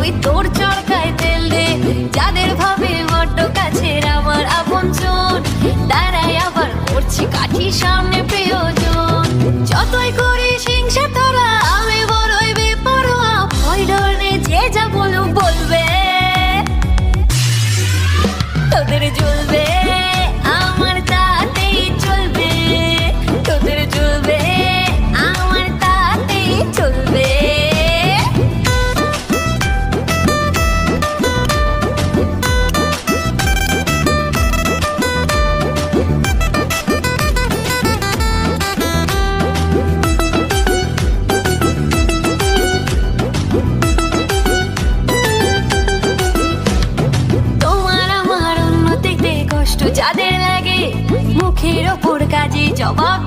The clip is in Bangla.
তুই তোর চরকায় তেল দে। যাদের ভাবে বড্ড কাছের আমার আপনজন, তারাই আবার করছি কাঠি সামনে প্রিয়জন। যতই করিস হিংসা তোরা, আমি বড়ই বেপরোয়া। ভয় ডর নেই, যে যা বলুক বলবে, তোদের জ্বলবে আমার তাতেই চলবে, তোদের জ্বলবে আমার তাতেই চলবে। তোমার আমার উন্নতিতে কষ্ট যাদের লাগে, মুখের ওপর কাজে জবাব